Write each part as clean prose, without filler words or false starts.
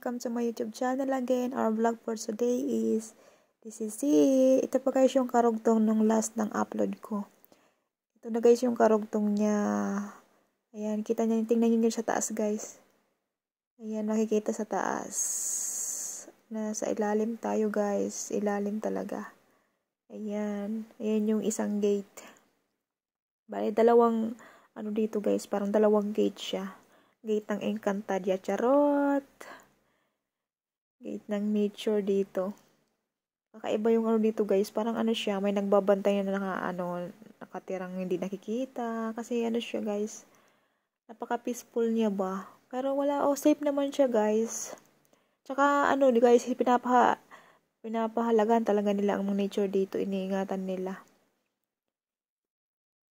welcome to my YouTube channel again. Our vlog for today is, this is it. Ito pa guys yung karugtong ng last ng upload ko. Ito na guys yung karugtong niya. Ayan, kita niyo, tingnan niyo sa taas guys. Ayan, nakikita sa taas. Nasa ilalim tayo guys. Ilalim talaga. Ayan, ayan yung isang gate. Bale, dalawang, dito guys, parang dalawang gate siya. Gate ng Encantadia, charot. Gate ng nature dito. Kakaiba yung dito guys, parang siya, may nagbabantay na nakatirang hindi nakikita. Kasi siya guys, napaka-peaceful niya ba? Pero wala, safe naman siya guys. Tsaka guys, pinapahalagan talaga nila ang nature dito, iniingatan nila.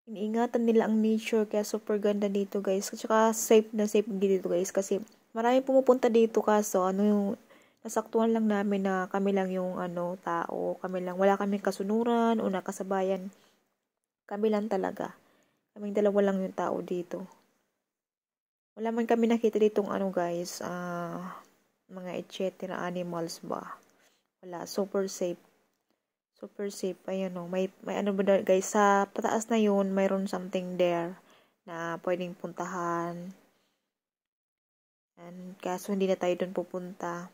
Iniingatan nila ang nature, kaya super ganda dito guys. Tsaka safe na safe dito guys. Kasi marami pumupunta dito, kaso yung nasaktuhan lang namin na kami lang yung tao. Kami lang, wala kaming kasunuran o nakasabayan. Kami lang talaga. Kaming dalawa lang yung tao dito. Wala man kami nakita ditong guys, mga etc. animals ba. Wala, super safe. Super safe. Ayan may ba guys, sa pataas na yun, mayroon something there na pwedeng puntahan. And kaso hindi na tayo dun pupunta.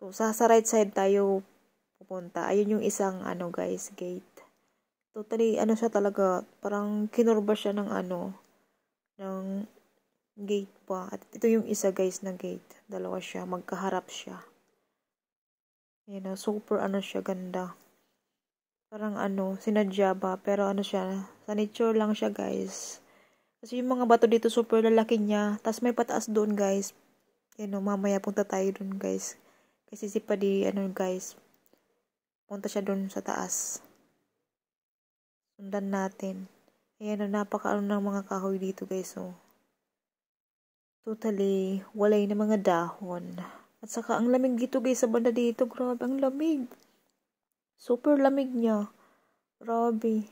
So, sa right side tayo pupunta. Ayun yung isang guys, gate. Totally, siya talaga, parang kinurba siya ng ng gate pa. At ito yung isa guys na gate. Dalawa siya, magkaharap siya. Ayan super siya, ganda. Parang sinadya ba, pero siya, sa nature lang siya guys. Kasi yung mga bato dito super lalaki niya. Tapos may pataas doon guys. Mamaya punta tayo doon guys. Kasi si Padi, guys, punta siya doon sa taas. Sundan natin. Ayan napaka ng mga kahoy dito guys, Totally, walay na mga dahon. At saka ang lamig dito guys, sa banda dito, grabe, ang lamig. Super lamig niya. Grabe.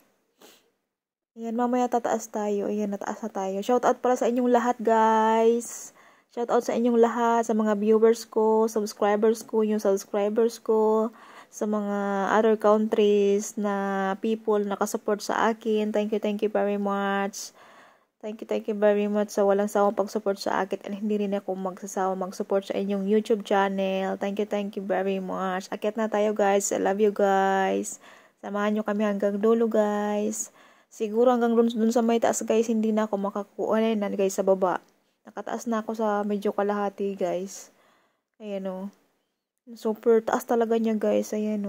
Ayan, mamaya tataas tayo. Ayan, nataas na tayo. Shoutout pala sa inyong lahat, guys. Shoutout sa inyong lahat, sa mga viewers ko, subscribers ko, yung subscribers ko, sa mga other countries na people nakasupport sa akin. Thank you very much. Thank you very much sa walang sawang pag-support sa akin, at hindi rin ako magsasawa mag-support sa inyong YouTube channel. Thank you very much. Akyat na tayo guys. I love you guys. Samahan nyo kami hanggang dulo guys. Siguro hanggang dun sa may taas guys, hindi na ako makakuha na guys sa baba. Nakataas na ako sa medyo kalahati guys. Ayan super taas talaga niya guys. Ayan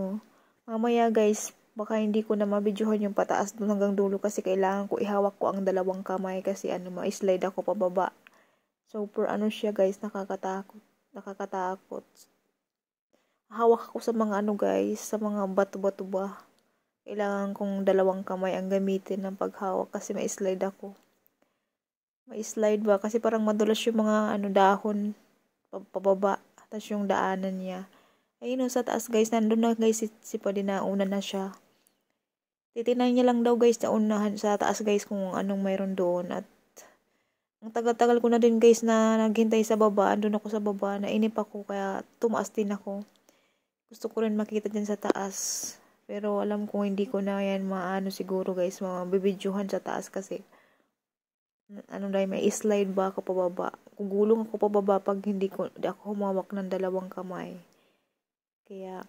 mamaya guys, baka hindi ko na mabidyohan yung pataas doon hanggang dulo kasi kailangan ko ihawak ko ang dalawang kamay kasi ma-slide ako pababa. Super siya guys, nakakatakot. Hawak ako sa mga guys, sa mga bato-bato ba. Kailangan kong dalawang kamay ang gamitin ng paghawak kasi ma-slide ako. Ma-slide ba kasi parang madulas yung mga dahon pababa, tapos yung daanan niya. Ayun sa taas guys, nandun na guys si Padi, na una na siya. Titignan niya lang daw guys na unahan sa taas guys kung anong mayroon doon. At ang tagal-tagal ko na din guys na naghintay sa baba. Andun ako sa baba, nainip ako kaya tumaas din ako. Gusto ko rin makita din sa taas. Pero alam ko hindi ko na yan siguro guys, mabibidyohan sa taas kasi dahil may slide ba ako pababa. Gugulong ako pababa pag hindi ako humawak ng dalawang kamay. Kaya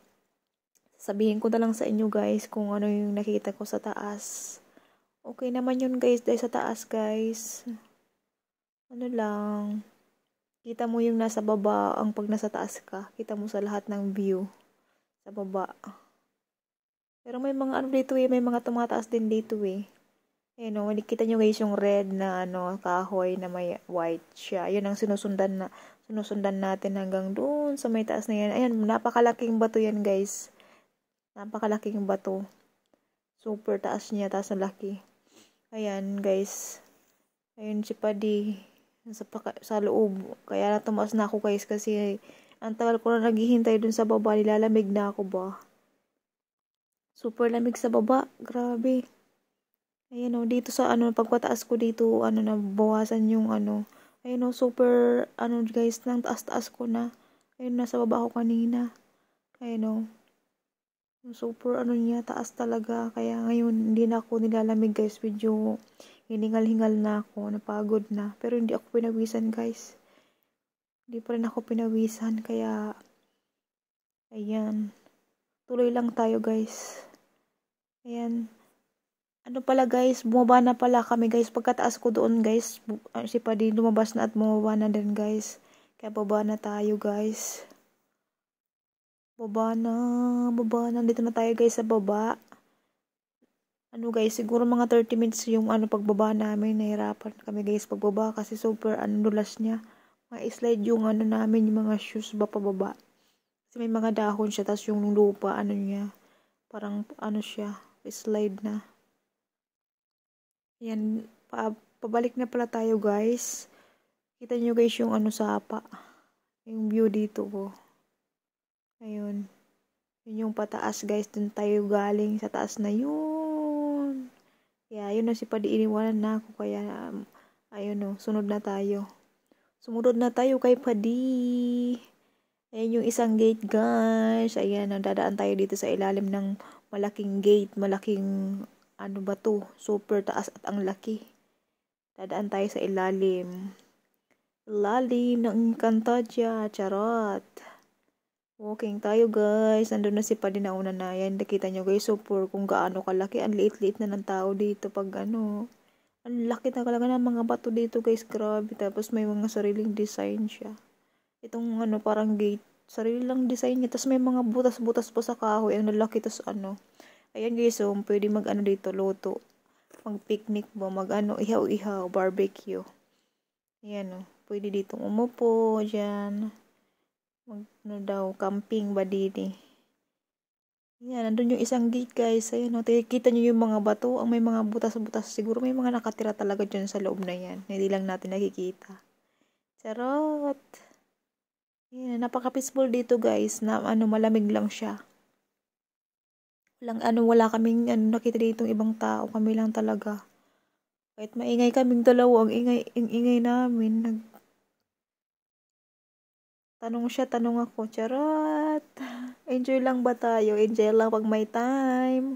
sabihin ko na lang sa inyo guys kung ano yung nakita ko sa taas. Okay naman yun guys, dahil sa taas guys. Lang. Kita mo yung nasa baba, ang pag nasa taas ka. Kita mo sa lahat ng view. Sa baba. Pero may mga dito may mga tumataas din dito Ayan kita nyo guys yung red na kahoy na may white siya. Yun ang sinusundan natin hanggang doon sa may taas na yan. Ayan, napakalaking bato yan guys. Napakalaking bato. Super taas niya, taas na laki. Ayan guys. Ayun si Padi sa loob. Kaya tumaas na ako guys kasi ang tagal ko na naghihintay dun sa baba. Nilalamig na ako ba. Super lamig sa baba. Grabe. Ayan dito sa pagpataas ko dito, nabawasan yung Ayun o, super, guys, nang taas-taas ko na. Ayun, nasa baba ko kanina. Ayun o. Super, niya, taas talaga. Kaya ngayon, hindi na ako nilalamig, guys. Medyo hiningal-hingal na ako. Napagod na. Pero hindi ako pinawisan, guys. Hindi pa rin ako pinawisan. Kaya, ayan. Tuloy lang tayo, guys. Ayan. Ano pala guys, bumaba na pala kami guys. Pagkataas ko doon guys, si Paddy lumabas na at bumaba na din guys. Kaya baba na tayo guys. Baba na. Dito na tayo guys sa baba. Ano guys, siguro mga 30 minutes yung pagbaba namin. Nahirapan kami guys pagbaba kasi super dulas niya. Ma-slide yung namin, yung mga shoes ba pababa. Kasi may mga dahon siya, tapos yung lupa, niya. Parang siya, slide na. Yan, pabalik na pala tayo guys. Kita nyo guys yung sapa. Yung view dito ko. Ayun. Yun yung pataas guys. Dun tayo galing sa taas na yun. Kaya yun na si Paddy, iniwanan na ako. Kaya ayun o, sunod na tayo. Sumunod na tayo kay Paddy. Ayan yung isang gate guys. Ayan, dadaan tayo dito sa ilalim ng malaking gate. Malaking bato. Super taas at ang laki. Dadaan tayo sa ilalim. Ilalim ng Encantadia. Charot. Walking tayo guys. Nandun na si Paddy, nauna na. Yan, nakita nyo guys. Super kung gaano kalaki. Ang liit-liit na ng tao dito. Pag Ang laki na talaga ng mga bato dito guys. Grabe. Tapos may mga sariling design siya. Itong parang gate. Sarili lang design niya. Tapos may mga butas-butas pa sa kahoy. Ang lalaki. Tapos ayan guys. So, pwede mag dito. Loto. Mag-picnic ba, ihaw-ihaw, barbecue. Ayan pwede ditong umupo, dyan. Camping ba dito. Ayan, nandun yung isang gate guys. Ayan kita nyo yung mga bato, ang may mga butas-butas. Siguro may mga nakatira talaga dyan sa loob na yan. Hindi lang natin nakikita. Charot! Ayan, napaka-peaceful dito guys, na malamig lang siya. Wala kaming nakita ditong ibang tao, kami lang talaga. Kahit maingay kaming dalawa, ang ingay namin. Tanong siya, tanong ako. Charot! Enjoy lang ba tayo? Enjoy lang pag may time.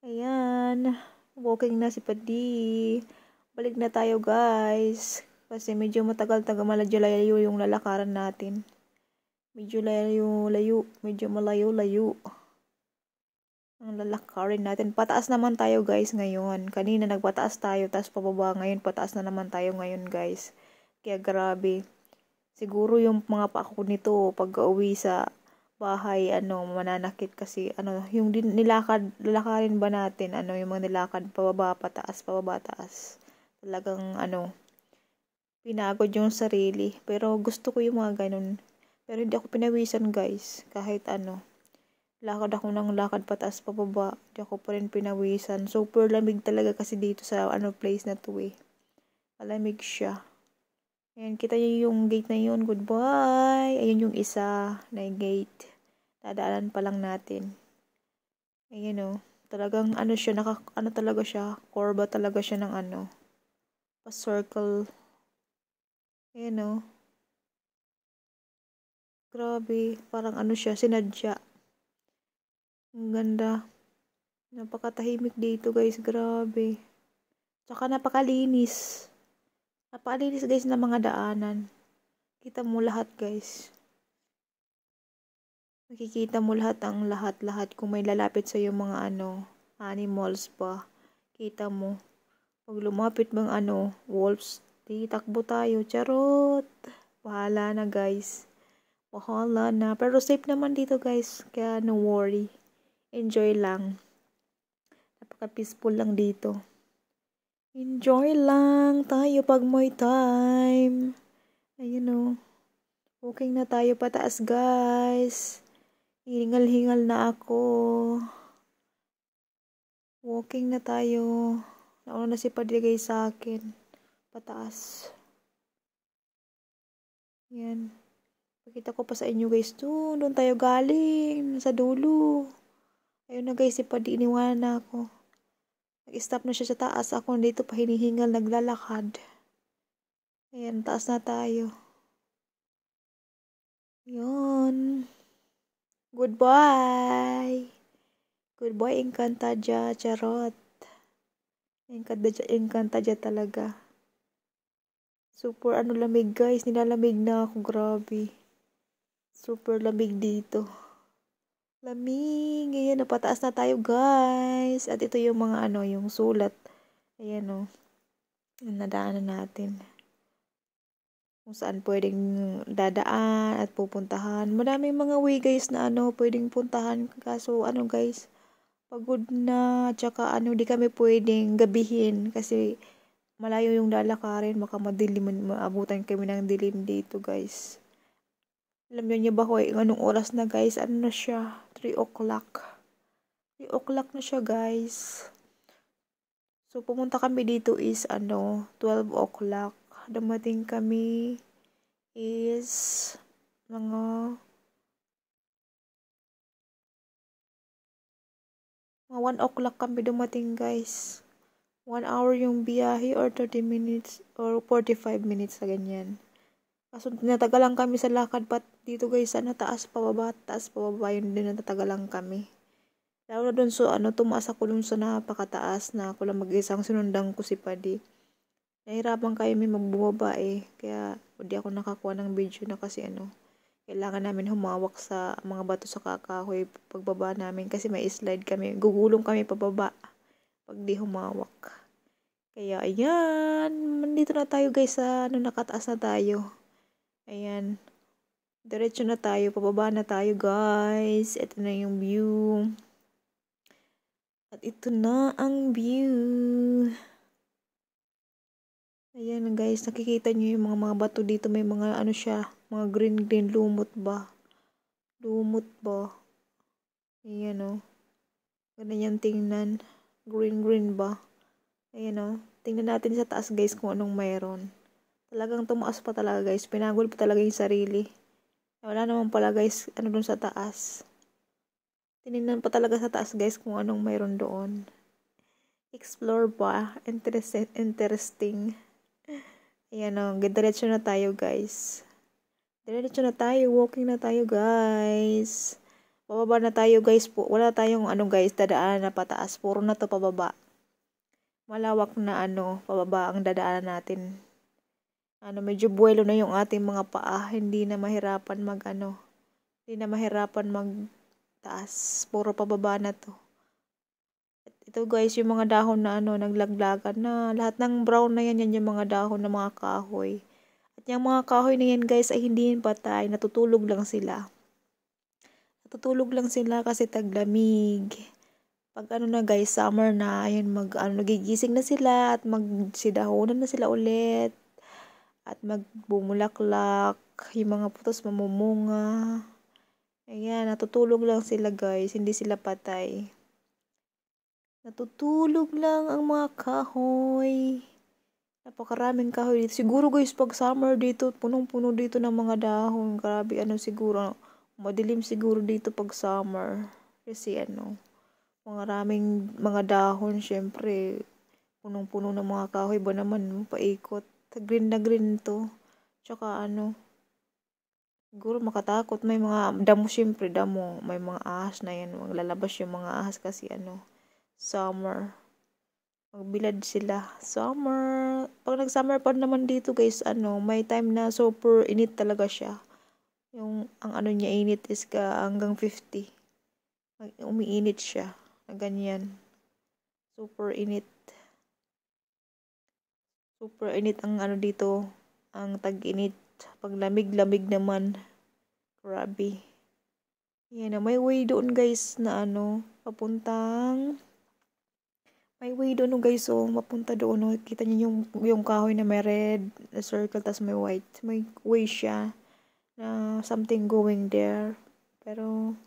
Ayan. Walking na si Paddy. Balik na tayo guys. Kasi medyo matagal-tagal malayo yung lalakaran natin. Medyo layo. Medyo malayo-layo. Ang lalakarin natin. Pataas naman tayo guys ngayon. Kanina nagpataas tayo, tapos pababa. Ngayon pataas na naman tayo ngayon guys. Kaya grabe. Siguro yung mga pako nito pag uwi sa bahay, mananakit kasi, yung lalakarin ba natin, yung mga nilakad, pababa, taas. Talagang, pinagod yung sarili. Pero gusto ko yung mga ganun. Pero hindi ako pinawisan, guys. Kahit lakad ako ng lakad pataas pababa, hindi ako pa rin pinawisan. Super lamig talaga kasi dito sa place na to eh. Malamig siya. Ayan, kita nyo yung gate na yun. Goodbye. Ayun yung isa na gate. Dadaanan pa lang natin. Ayan talagang siya, talaga siya. Curva talaga siya ng pa-circle. Ayan grabe. Parang siya, sinadya. Ang ganda. Napakatahimik dito guys. Grabe. Tsaka napakalinis. Napakalinis guys ng mga daanan. Kita mo lahat guys. Makikita mo lahat kung may lalapit sa yung mga animals pa. Kita mo. Pag lumapit bang wolves, takbo tayo. Charot. Bahala na guys. Bahala na. Pero safe naman dito guys. Kaya no worry. Enjoy lang. Napaka-peaceful lang dito. Enjoy lang tayo pag may time. Ayun Walking na tayo pataas guys. Hingal-hingal na ako. Walking na tayo. Nauna na si Paddy guys sa akin. Pataas. Yan. Pakita ko pa sa inyo guys. Doon tayo galing. Sa dulo. Ayun na guys, si Paddy, iniwanan na ako. Nag-stop na siya sa taas. Ako dito pa hinihingal, naglalakad. Ayan, taas na tayo. Yun. Goodbye. Goodbye, Encantadia. Charot. Encantadia talaga. Super lamig guys. Nilalamig na ako. Grabe. Super lamig dito. Lamig. Ayan, napataas na tayo guys. At ito yung mga yung sulat. Ayan o. Yung nadaanan natin. Kung saan pwedeng dadaan at pupuntahan. Maraming mga way guys na pwedeng puntahan. Kaso guys, pagod na. Tsaka di kami pwedeng gabihin. Kasi malayo yung lalakarin. Baka maabutan kami ng dilim dito guys. Alam niyo ba anong oras na guys? Ano na siya? 3 o'clock. 3 o'clock na siya guys. So pumunta kami dito is 12 o'clock. Dumating kami is mga 1 o'clock kami dumating guys. 1 hour yung biyahe or 30 minutes or 45 minutes na ganyan. Kaso natagalan kami sa lakad pat dito guys, taas pababa yun din natagalan kami. Lalo na dun so tumaas ako dun sa napakataas na ako lang mag-isang sinundan ko si Padi. Nahirapan kami magbubaba kaya hindi ako nakakuha ng video na kasi kailangan namin humawak sa mga bato sa kakahoy pagbaba namin kasi may slide kami, gugulong kami pababa pag di humawak. Kaya ayan, nandito na tayo guys sa nakataas na tayo. Ayan, diretso na tayo, pababa na tayo guys. Ito na yung view. At ito na ang view. Ayan guys, nakikita nyo yung mga bato dito. May mga siya, mga green lumot ba? Lumot ba? Ayan ganun yung tingnan. Green ba? Ayan tingnan natin sa taas guys kung anong mayroon. Talagang tumaas pa talaga guys. Pinagod pa talaga yung sarili. Wala naman pala guys, dun sa taas. Tinignan pa talaga sa taas guys kung anong mayroon doon. Explore ba? Interesting. Ayan diretso na tayo guys. Diretso na tayo, walking na tayo guys. Pababa na tayo guys po. Wala tayong guys, dadaanan na pataas. Puro na to pababa. Malawak na pababa ang dadaanan natin. Medyo buwelo na yung ating mga paa. Hindi na mahirapan hindi na mahirapan magtaas. Puro pababa na to. Ito guys, yung mga dahon na naglaglagan na. Lahat ng brown na yan yung mga dahon ng mga kahoy. At yung mga kahoy na yan guys ay hindi yan patay. Natutulog lang sila. Natutulog lang sila kasi taglamig. Pag na guys, summer na, ayan nagigising na sila at magsidahonan na sila ulit. At magbumulaklak. Yung mga putos mamumunga. Ayan, natutulog lang sila guys. Hindi sila patay. Natutulog lang ang mga kahoy. Napakaraming kahoy dito. Siguro guys, pag summer dito, punong-puno dito ng mga dahon. Grabe, siguro, madilim siguro dito pag summer. Kasi maraming mga dahon, syempre, punong-puno ng mga kahoy ba naman, paikot. Green na green to. Tsaka siguro makatakot. May mga damo, syempre, damo. May mga ahas na yan. Maglalabas yung mga ahas kasi summer. Magbilad sila. Summer. Pag nag-summer pa naman dito guys, may time na super init talaga siya. Yung, ang niya init is hanggang 50. Umiinit siya. Na ganyan. Super init. Super init ang dito. Ang tag-init. Pag lamig-lamig naman. Grabe. Yan may way doon guys na papuntang may way doon guys, mapunta doon. Kita niyo yung kahoy na may red na circle, tas may white. May way siya na something going there. Pero,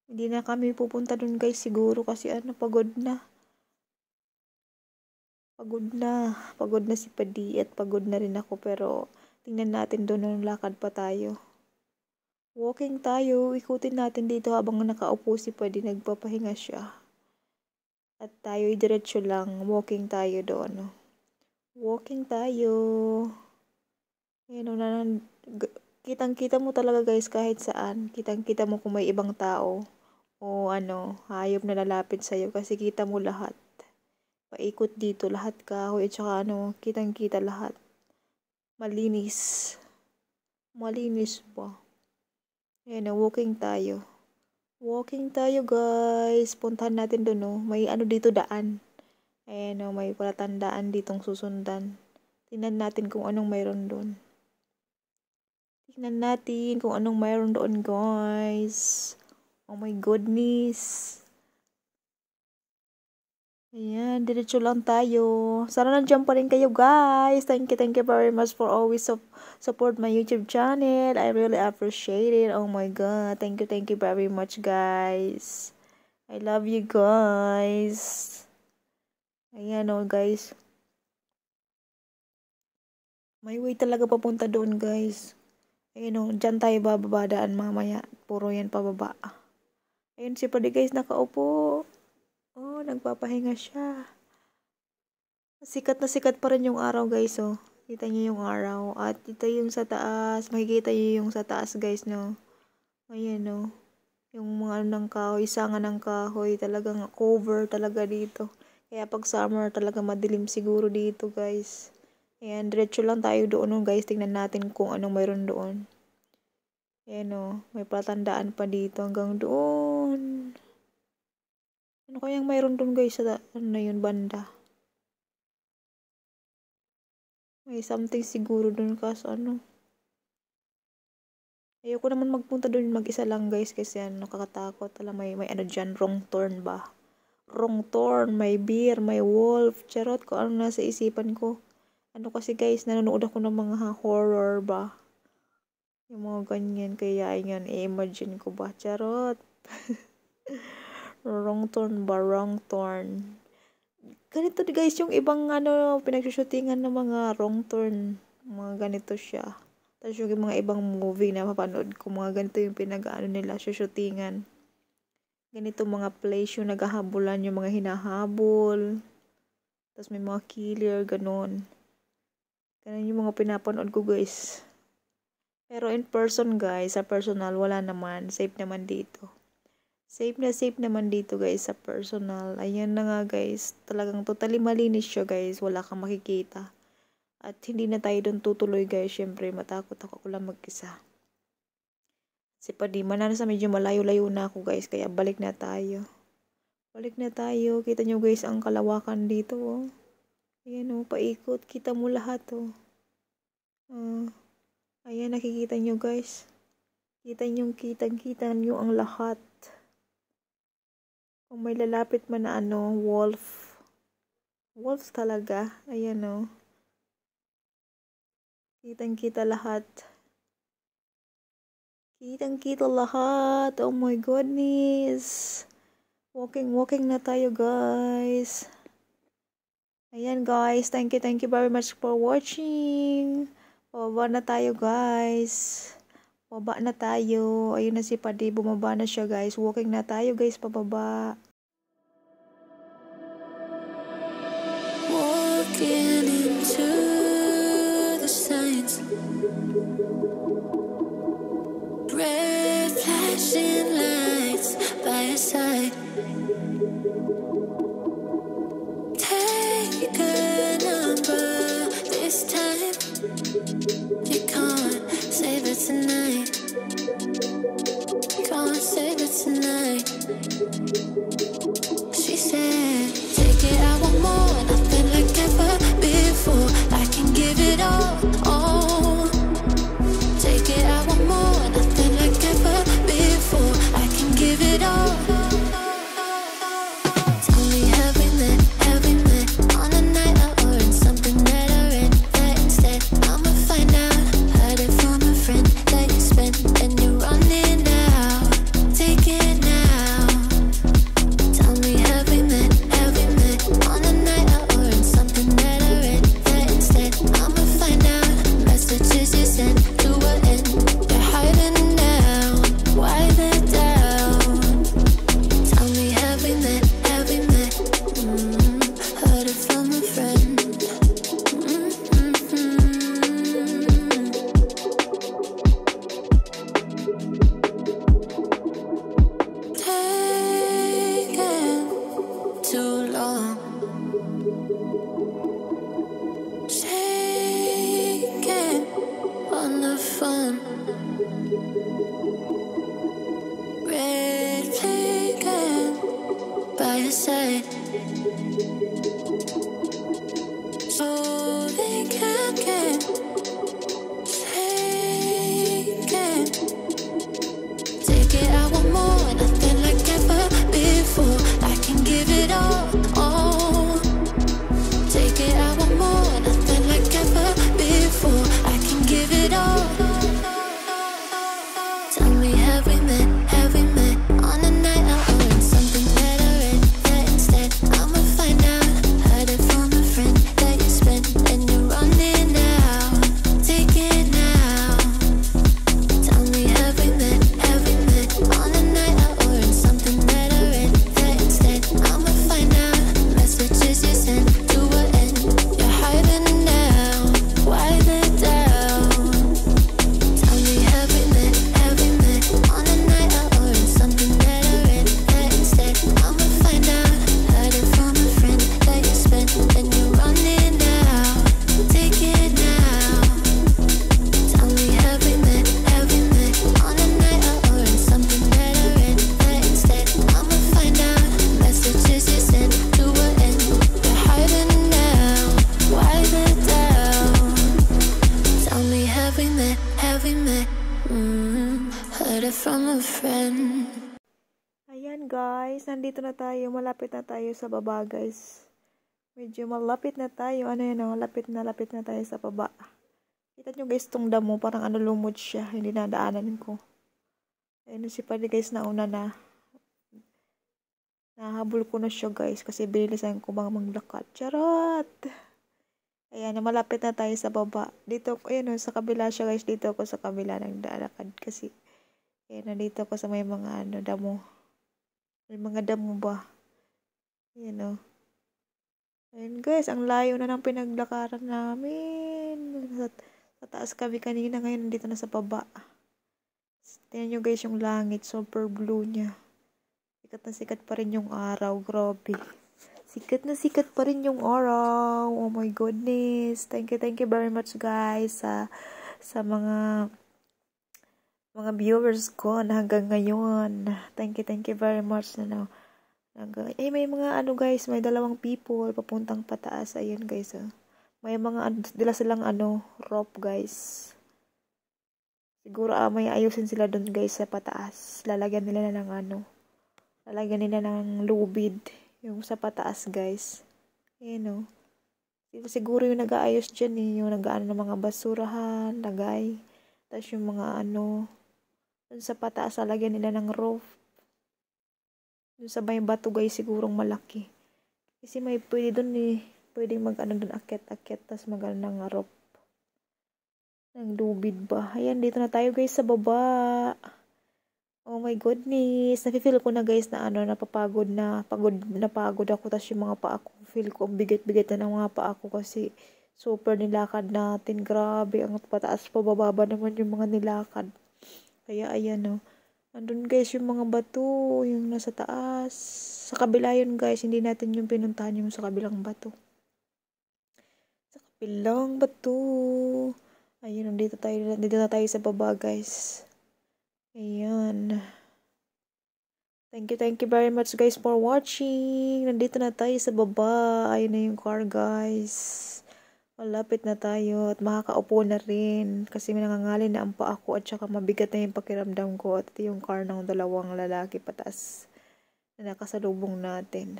hindi na kami pupunta doon guys siguro kasi pagod na. Pagod na si Padi at pagod na rin ako. Pero, tingnan natin doon lakad pa tayo. Walking tayo, ikutin natin dito habang nakaupo si Padi, nagpapahinga siya. At tayo diretso lang, walking tayo doon. Walking tayo. Ayan o, kitang-kita mo talaga guys kahit saan. Kitang-kita mo kung may ibang tao o hayop na lalapit sa'yo kasi kita mo lahat. Paikot dito, lahat kahoy at saka kitang-kita lahat. Malinis. Malinis ba? Ayan o, walking tayo. Walking tayo guys. Puntahan natin doon o. May dito daan. Ayan o, may palatandaan ditong susundan. Tingnan natin kung anong mayroon doon. Tingnan natin kung anong mayroon doon guys. Oh my goodness. Ayan, diretso lang tayo. Sana nandiyan pa rin kayo guys. Thank you very much for always support my YouTube channel. I really appreciate it. Oh my god. Thank you very much guys. I love you guys. Ayan o guys. May way talaga papunta doon guys. Ayan o, dyan tayo bababadaan mamaya. Puro yan pababa. Ayun si Padi guys, nakaupo. Oh, nagpapahinga siya. Sikat na sikat pa rin yung araw guys oh. Kita niyo yung araw. At ito yung sa taas. Makikita niyo yung sa taas guys no. Ayan oh. Yung mga ng kahoy, sanga ng kahoy. Talagang cover talaga dito. Kaya pag summer talaga madilim siguro dito guys. Ayan, diretso lang tayo doon guys. Tingnan natin kung anong mayroon doon. Ayan o, may patandaan pa dito hanggang doon. Ano kayang mayroon doon guys sa yun, banda? May something siguro doon kaso ayoko naman magpunta doon mag-isa lang guys kasi nakakatakot. Alam, may dyan, wrong turn ba? Wrong turn, may bear, may wolf. Charot ko, nasa isipan ko. Kasi guys, nanonood ako ng mga horror ba? Yung mga ganyan, kaya yan, i-imagine ko ba? Charot. Wrong turn ba? Wrong turn. Ganito guys, yung ibang pinagsushootingan ng mga wrong turn. Mga ganito siya. Tapos yung mga ibang movie na mapanood ko, mga ganito yung nila, shootingan. Ganito mga place yung naghahabulan, yung mga hinahabol. Tapos may mga killer, ganun. Ganun yung mga pinapanood ko guys. Pero in person guys, sa personal, wala naman. Safe naman dito. Safe naman dito guys sa personal. Ayan na nga guys. Talagang totally malinis siya guys. Wala kang makikita. At hindi na tayo doon tutuloy guys. Syempre matakot ako lang mag-isa. Si Padi manana sa medyo malayo-layo na ako guys. Kaya balik na tayo. Balik na tayo. Kita nyo guys ang kalawakan dito oh. Ayan oh, paikot. Kita mo lahat oh. Ayan, nakikita nyo guys. Kita nyo ang lahat. Kung may lalapit man na wolf. Wolf talaga. Ayan o. Kitang-kita lahat. Kitang-kita lahat. Oh my goodness. Walking na tayo guys. Ayan guys. Thank you very much for watching. Pababa na tayo guys. Pababa na tayo. Ayun na si Padi. Bumaba na siya guys. Walking na tayo guys. Pababa. Walking into the signs. Red flashing lights by your side. Take a number this time. You can't save it tonight. Can't save it tonight. She said, take it, I want more. Nothing like ever before. I can give it all. Take it, I want more. Nothing like ever before. I can give it all. say. So they can't get taken. Take it, I want more, nothing like ever before. I can give it all. Take it, I want more, nothing like ever before. I can give it all. Tell me, have we met on a night out or in something that I read? That instead I'ma find out. Heard it from a friend that you spent and you're running out. Take it now. Tell me, have we met on a night out or in something that I read? That instead I'ma find out. Messages you sent to an end. You're hiding now. Why the doubt? Tell me, have we met on a night out or in something that I read? That instead I'ma find out. Heard it from a friend that you spent and you're running out. Take it now. Tell me, have we met on a night out or in something that I read? That instead I'ma find out. Messages you sent to an end. You're hiding now. Why the doubt? Tell me, have we met? Heard it from a friend. Ayan guys, nandito na tayo. Malapit na tayo sa baba guys. Medyo malapit na tayo. Ano yun o? Lapit na tayo sa baba. Kita nyo guys, tong damo. Parang lumod siya. Hindi nadaanan ko. Ayun si Padi guys, nauna na. Nahabol ko na siya guys. Kasi binilisan ko bang maglakad. Charot! Ayan, malapit na tayo sa baba. Dito, ayun sa kabila siya guys. Dito ako sa kabila nagdalakad. Kasi, ayan, nandito ako sa may mga damo. May mga damo ba? Ayan Ayan guys, ang layo na ng pinaglakaran namin. Sa taas kami kanina, ngayon nandito na sa baba. Tingnan nyo guys yung langit, super blue niya. Sikat na sikat pa rin yung araw, grabe. Sikat na sikat pa rin yung araw. Oh my goodness. Thank you very much guys sa mga viewers ko na hanggang ngayon. Thank you very much na may mga guys, may 2 people papuntang pataas. Ayun guys. May mga dila silang rope guys. Siguro may ayusin sila doon guys sa pataas. Lalagyan nila ng lubid yung sa pataas guys. Ayun siguro yung nag-aayos dyan yung nag-aano ng mga basurahan, lagay. Tapos yung mga dun sa pataas lalagyan nila ng rope. Dun sa may bato guys, sigurong malaki. Kasi may pwede dun pwedeng dun akyat-akyat, tas ng rope. Ng lubid ba? Ayan, dito na tayo guys sa baba. Oh my goodness. Nafe-feel ko na guys na napapagod na. Pagod ako, tas yung mga paa ko. Feel ko, bigat-bigat na ng mga paa ko kasi super nilakad natin. Grabe, ang pataas pa, bababa naman yung mga nilakad. Kaya ayan andun guys yung mga bato, yung nasa taas. Sa kabila yun guys, hindi natin yung pinuntahan yung sa kabilang bato. Sa kabilang bato. Ayun, dito na tayo sa baba guys. Ayan. Thank you very much guys for watching. Nandito na tayo sa baba. Ayun na yung car guys. Malapit na tayo at makakaupo na rin kasi nangangalin na ang paa ko at saka mabigat na yung pakiramdam ko at ito yung car ng 2 lalaki pataas na nakasalubong natin.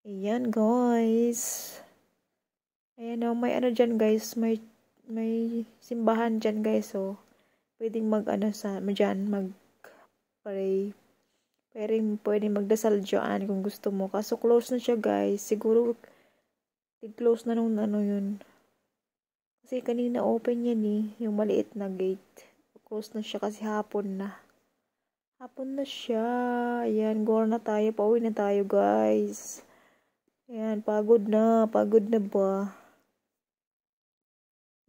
Ayan guys. Ayan may dyan guys, may simbahan dyan guys pwedeng mag-pray. Pwedeng magdasal dyan kung gusto mo. Kaso close na siya guys. Siguro close na nung yun. Kasi kanina open yan yung maliit na gate. Close na siya kasi hapon na. Hapon na siya. Ayan, go na tayo. Pauwi na tayo guys. Ayan, pagod na ba?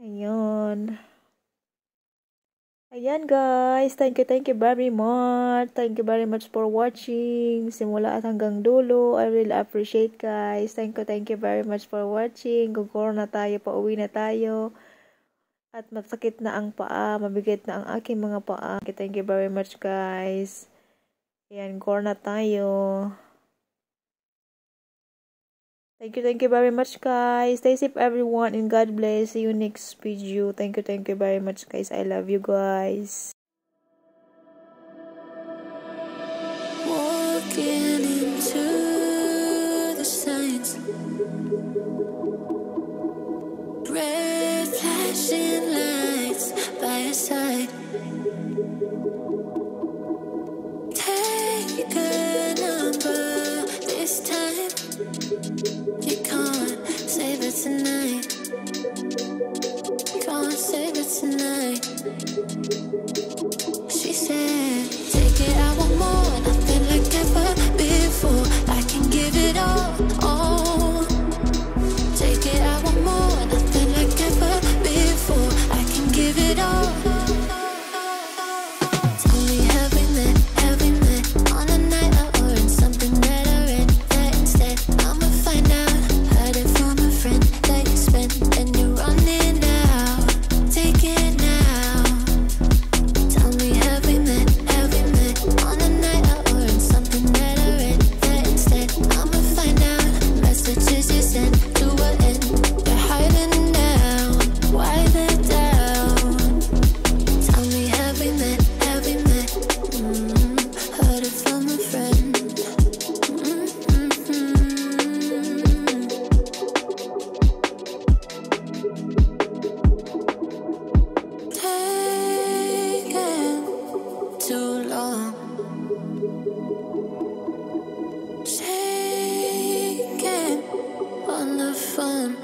Ayan. Ayan guys, thank you very much. Thank you very much for watching. Simula at hanggang dulo. I really appreciate guys. Thank you very much for watching. Gugoro na tayo, pauwi na tayo. At masakit na ang paa, mabigat na ang aking mga paa. Thank you very much guys. Ayan, gugoro na tayo. Thank you very much, guys. Stay safe, everyone, and God bless. See you next video. Thank you very much, guys. I love you, guys. Walking into the signs, red flashing lights by your side. Take a number this time. You can't save it tonight. Can't save it tonight. She said, take it, I want more. Nothing like ever before. I can give it all. Take it, I want more. Nothing like ever before. I can give it all. Tell me, have we met on a night out or in something that I read? That instead, I'ma find out. Heard it from a friend that you spent and you're running out. Take it now. Tell me, have we met on a night out or in something that I read? That instead, I'ma find out. Messages you sent to an end. You're hiding down. Why the doubt? Tell me, have we met? Heard it from a friend. Taking too long. Shaking on the phone.